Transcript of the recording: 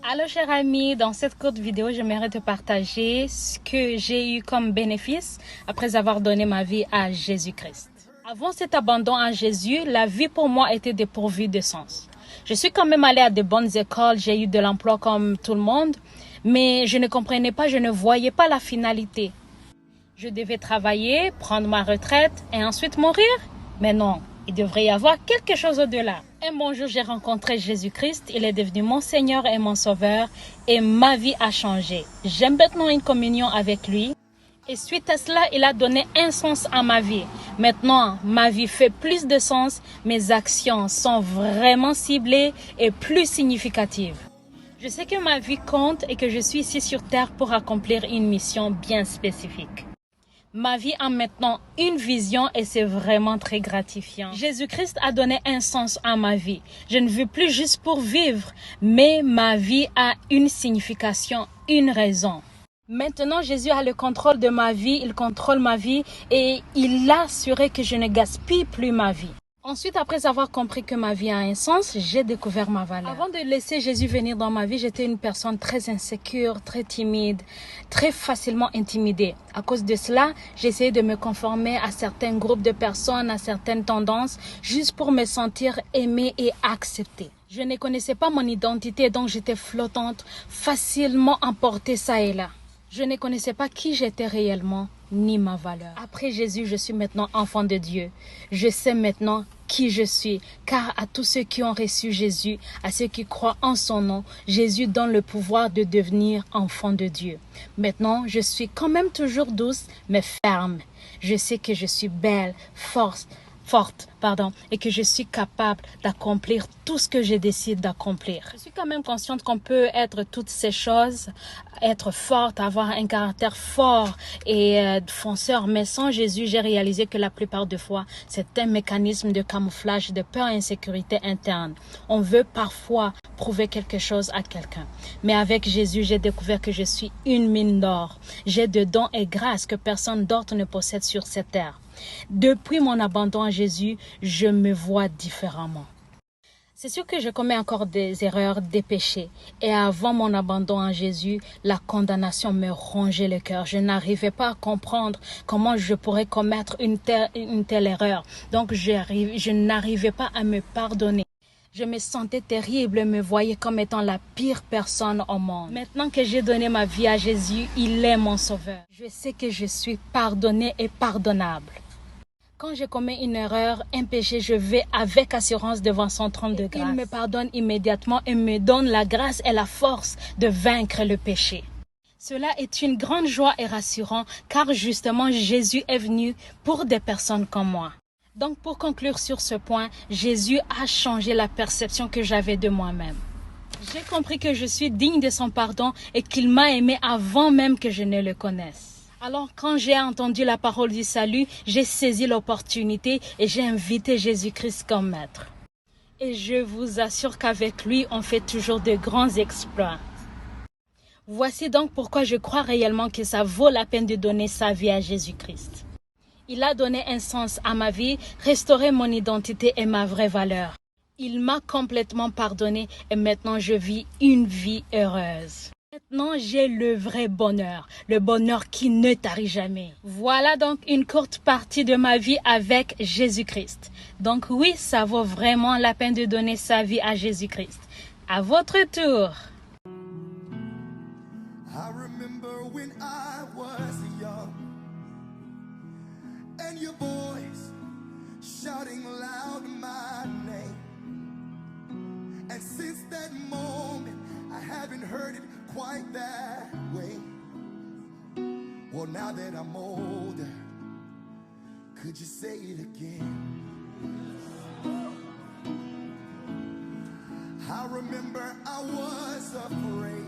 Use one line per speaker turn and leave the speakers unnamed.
Allô cher ami, dans cette courte vidéo, j'aimerais te partager ce que j'ai eu comme bénéfice après avoir donné ma vie à Jésus-Christ. Avant cet abandon à Jésus, la vie pour moi était dépourvue de sens. Je suis quand même allée à de bonnes écoles, j'ai eu de l'emploi comme tout le monde, mais je ne comprenais pas, je ne voyais pas la finalité. Je devais travailler, prendre ma retraite et ensuite mourir? Mais non, il devrait y avoir quelque chose au-delà. Un bon jour, j'ai rencontré Jésus-Christ. Il est devenu mon Seigneur et mon Sauveur et ma vie a changé. J'ai maintenant une communion avec lui. Et suite à cela, il a donné un sens à ma vie. Maintenant, ma vie fait plus de sens. Mes actions sont vraiment ciblées et plus significatives. Je sais que ma vie compte et que je suis ici sur Terre pour accomplir une mission bien spécifique. Ma vie a maintenant une vision et c'est vraiment très gratifiant. Jésus-Christ a donné un sens à ma vie. Je ne vis plus juste pour vivre, mais ma vie a une signification, une raison. Maintenant, Jésus a le contrôle de ma vie, il contrôle ma vie et il a assuré que je ne gaspille plus ma vie. Ensuite, après avoir compris que ma vie a un sens, j'ai découvert ma valeur. Avant de laisser Jésus venir dans ma vie, j'étais une personne très insécure, très timide, très facilement intimidée. À cause de cela, j'essayais de me conformer à certains groupes de personnes, à certaines tendances, juste pour me sentir aimée et acceptée. Je ne connaissais pas mon identité, donc j'étais flottante, facilement emportée ça et là. Je ne connaissais pas qui j'étais réellement, ni ma valeur. Après Jésus, je suis maintenant enfant de Dieu. Je sais maintenant qui je suis, car à tous ceux qui ont reçu Jésus, à ceux qui croient en son nom, Jésus donne le pouvoir de devenir enfant de Dieu. Maintenant, je suis quand même toujours douce, mais ferme. Je sais que je suis belle, forte, et que je suis capable d'accomplir tout ce que je décide d'accomplir. Je suis quand même consciente qu'on peut être toutes ces choses, être forte, avoir un caractère fort et fonceur, mais sans Jésus, j'ai réalisé que la plupart des fois, c'est un mécanisme de camouflage, de peur et insécurité interne. On veut parfois prouver quelque chose à quelqu'un. Mais avec Jésus, j'ai découvert que je suis une mine d'or. J'ai de dons et grâces que personne d'autre ne possède sur cette terre. Depuis mon abandon à Jésus, je me vois différemment. C'est sûr que je commets encore des erreurs, des péchés. Et avant mon abandon à Jésus, la condamnation me rongeait le cœur. Je n'arrivais pas à comprendre comment je pourrais commettre une telle erreur. Donc je n'arrivais pas à me pardonner. Je me sentais terrible, me voyais comme étant la pire personne au monde. Maintenant que j'ai donné ma vie à Jésus, il est mon sauveur. Je sais que je suis pardonnée et pardonnable. Quand je commets une erreur, un péché, je vais avec assurance devant son trône de grâce. Il me pardonne immédiatement et me donne la grâce et la force de vaincre le péché. Cela est une grande joie et rassurant car justement Jésus est venu pour des personnes comme moi. Donc pour conclure sur ce point, Jésus a changé la perception que j'avais de moi-même. J'ai compris que je suis digne de son pardon et qu'il m'a aimé avant même que je ne le connaisse. Alors quand j'ai entendu la parole du salut, j'ai saisi l'opportunité et j'ai invité Jésus-Christ comme maître. Et je vous assure qu'avec lui, on fait toujours de grands exploits. Voici donc pourquoi je crois réellement que ça vaut la peine de donner sa vie à Jésus-Christ. Il a donné un sens à ma vie, restauré mon identité et ma vraie valeur. Il m'a complètement pardonné et maintenant je vis une vie heureuse. Maintenant, j'ai le vrai bonheur, le bonheur qui ne tarit jamais. Voilà donc une courte partie de ma vie avec Jésus-Christ. Donc oui, ça vaut vraiment la peine de donner sa vie à Jésus-Christ. À votre tour.
I remember when I was young and your voice shouting loud my name. And since that moment, I haven't heard it quite that way. Well, now that I'm older, could you say it again? I remember I was afraid